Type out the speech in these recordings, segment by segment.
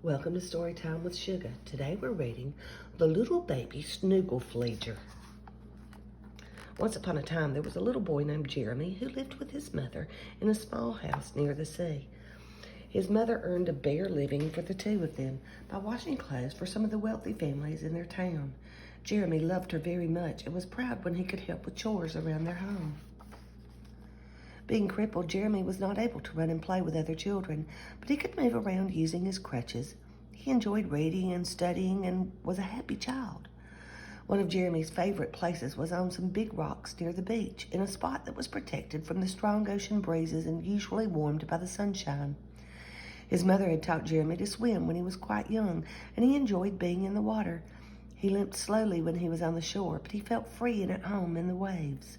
Welcome to Storytime with Sugar. Today we're reading The Little Baby Snoogle-Fleejer. Once upon a time, there was a little boy named Jeremy who lived with his mother in a small house near the sea. His mother earned a bare living for the two of them by washing clothes for some of the wealthy families in their town. Jeremy loved her very much and was proud when he could help with chores around their home. Being crippled, Jeremy was not able to run and play with other children, but he could move around using his crutches. He enjoyed reading and studying and was a happy child. One of Jeremy's favorite places was on some big rocks near the beach, in a spot that was protected from the strong ocean breezes and usually warmed by the sunshine. His mother had taught Jeremy to swim when he was quite young, and he enjoyed being in the water. He limped slowly when he was on the shore, but he felt free and at home in the waves.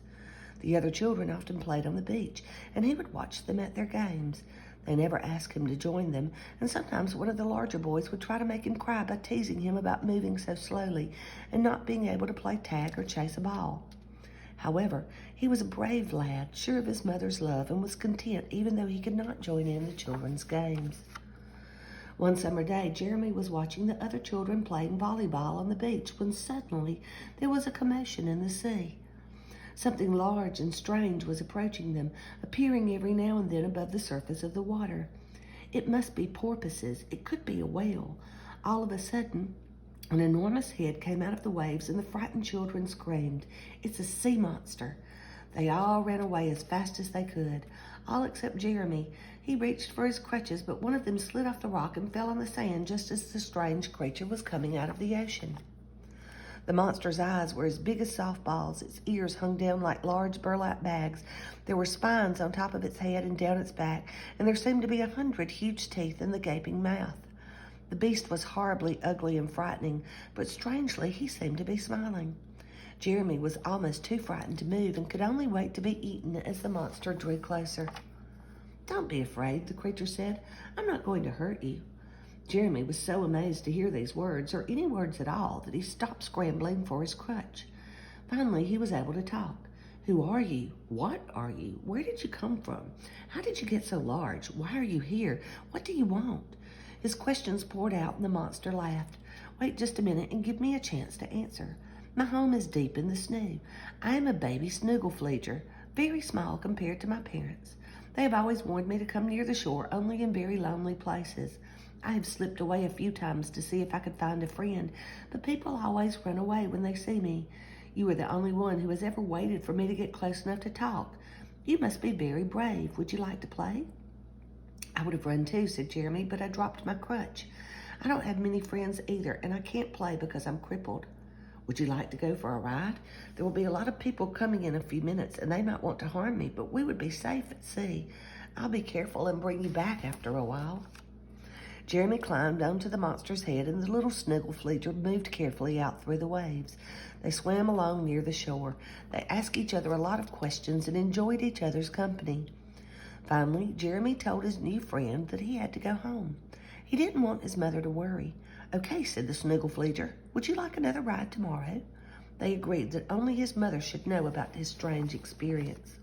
The other children often played on the beach, and he would watch them at their games. They never asked him to join them, and sometimes one of the larger boys would try to make him cry by teasing him about moving so slowly and not being able to play tag or chase a ball. However, he was a brave lad, sure of his mother's love, and was content even though he could not join in the children's games. One summer day, Jeremy was watching the other children playing volleyball on the beach when suddenly there was a commotion in the sea. Something large and strange was approaching them, appearing every now and then above the surface of the water. It must be porpoises. It could be a whale. All of a sudden, an enormous head came out of the waves and the frightened children screamed, "It's a sea monster!" They all ran away as fast as they could, all except Jeremy. He reached for his crutches, but one of them slid off the rock and fell on the sand just as the strange creature was coming out of the ocean. The monster's eyes were as big as softballs. Its ears hung down like large burlap bags. There were spines on top of its head and down its back, and there seemed to be 100 huge teeth in the gaping mouth. The beast was horribly ugly and frightening, but strangely he seemed to be smiling. Jeremy was almost too frightened to move and could only wait to be eaten as the monster drew closer. "Don't be afraid," the creature said. "I'm not going to hurt you." Jeremy was so amazed to hear these words, or any words at all, that he stopped scrambling for his crutch. Finally, he was able to talk. "Who are you? What are you? Where did you come from? How did you get so large? Why are you here? What do you want?" His questions poured out, and the monster laughed. "Wait just a minute and give me a chance to answer. My home is deep in the snow. I am a baby Snoogle-Fleejer, very small compared to my parents. They have always warned me to come near the shore only in very lonely places. I have slipped away a few times to see if I could find a friend, but people always run away when they see me. You are the only one who has ever waited for me to get close enough to talk. You must be very brave. Would you like to play?" "I would have run too," said Jeremy, "but I dropped my crutch. I don't have many friends either, and I can't play because I'm crippled." "Would you like to go for a ride? There will be a lot of people coming in a few minutes, and they might want to harm me, but we would be safe at sea. I'll be careful and bring you back after a while." Jeremy climbed onto the monster's head, and the little Snoogle-Fleejer moved carefully out through the waves. They swam along near the shore. They asked each other a lot of questions and enjoyed each other's company. Finally, Jeremy told his new friend that he had to go home. He didn't want his mother to worry. "Okay," said the Snoogle-Fleejer. "Would you like another ride tomorrow?" They agreed that only his mother should know about his strange experience.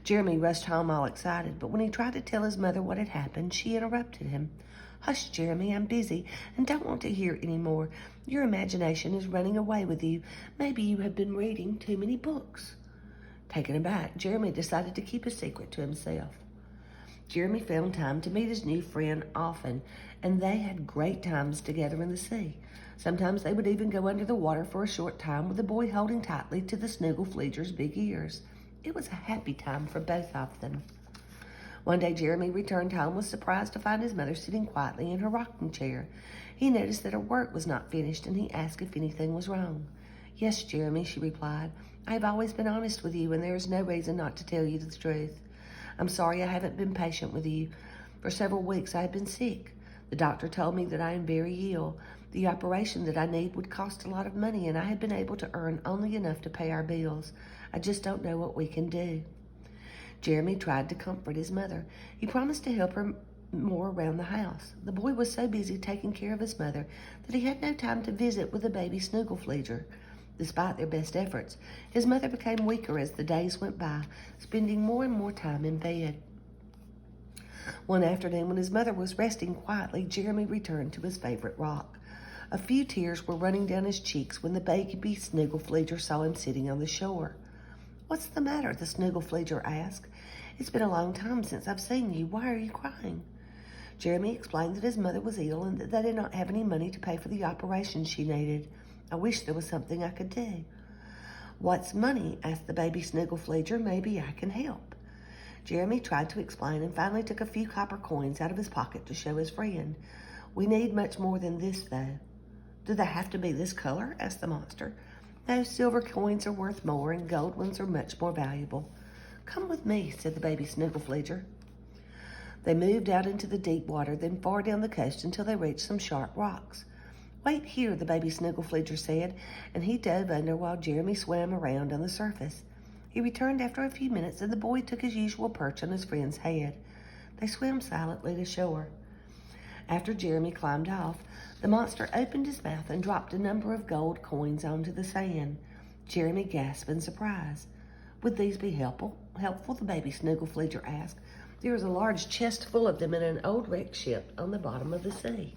Jeremy rushed home all excited, but when he tried to tell his mother what had happened, she interrupted him. "Hush, Jeremy, I'm busy and don't want to hear any more. Your imagination is running away with you. Maybe you have been reading too many books." Taken aback, Jeremy decided to keep a secret to himself. Jeremy found time to meet his new friend often, and they had great times together in the sea. Sometimes they would even go under the water for a short time with the boy holding tightly to the Snoogle-Fleejer's big ears. It was a happy time for both of them. One day, Jeremy returned home, was surprised to find his mother sitting quietly in her rocking chair. He noticed that her work was not finished, and he asked if anything was wrong. "Yes, Jeremy," she replied. "I have always been honest with you, and there is no reason not to tell you the truth. I'm sorry I haven't been patient with you. For several weeks I have been sick. The doctor told me that I am very ill. The operation that I need would cost a lot of money, and I have been able to earn only enough to pay our bills. I just don't know what we can do." Jeremy tried to comfort his mother. He promised to help her more around the house. The boy was so busy taking care of his mother that he had no time to visit with the baby Snoogle-Fleejer. Despite their best efforts, his mother became weaker as the days went by, spending more and more time in bed. One afternoon, when his mother was resting quietly, Jeremy returned to his favorite rock. A few tears were running down his cheeks when the baby Snoogle-Fleejer saw him sitting on the shore. "What's the matter?" the Snoogle-Fleejer asked. "It's been a long time since I've seen you. Why are you crying?" Jeremy explained that his mother was ill and that they did not have any money to pay for the operation she needed. "I wish there was something I could do." "What's money?" asked the baby Snoogle-Fleejer. "Maybe I can help." Jeremy tried to explain and finally took a few copper coins out of his pocket to show his friend. "We need much more than this, though." "Do they have to be this color?" asked the monster. "No, silver coins are worth more and gold ones are much more valuable." "Come with me," said the baby Snoogle-Fleejer. They moved out into the deep water, then far down the coast until they reached some sharp rocks. "Wait here," the baby Snoogle-Fleejer said, and he dove under while Jeremy swam around on the surface. He returned after a few minutes, and the boy took his usual perch on his friend's head. They swam silently to shore. After Jeremy climbed off, the monster opened his mouth and dropped a number of gold coins onto the sand. Jeremy gasped in surprise. "Would these be helpful?" The baby Snoogle-Fleejer asked. "There is a large chest full of them in an old wrecked ship on the bottom of the sea."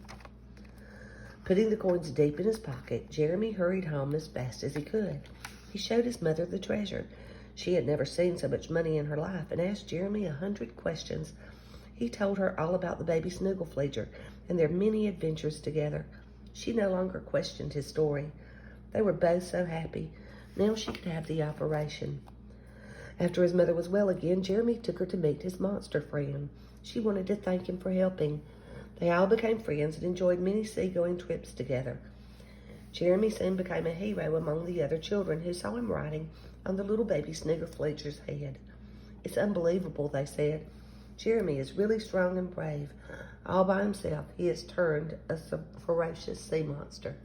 Putting the coins deep in his pocket, Jeremy hurried home as fast as he could. He showed his mother the treasure. She had never seen so much money in her life and asked Jeremy 100 questions. He told her all about the baby Snoogle-Fleejer and their many adventures together. She no longer questioned his story. They were both so happy. Now she could have the operation. After his mother was well again, Jeremy took her to meet his monster friend. She wanted to thank him for helping. They all became friends and enjoyed many seagoing trips together. Jeremy soon became a hero among the other children who saw him riding on the little baby Snoogle-Fleejer's head. "It's unbelievable," they said. "Jeremy is really strong and brave. All by himself, he has turned a ferocious sea monster."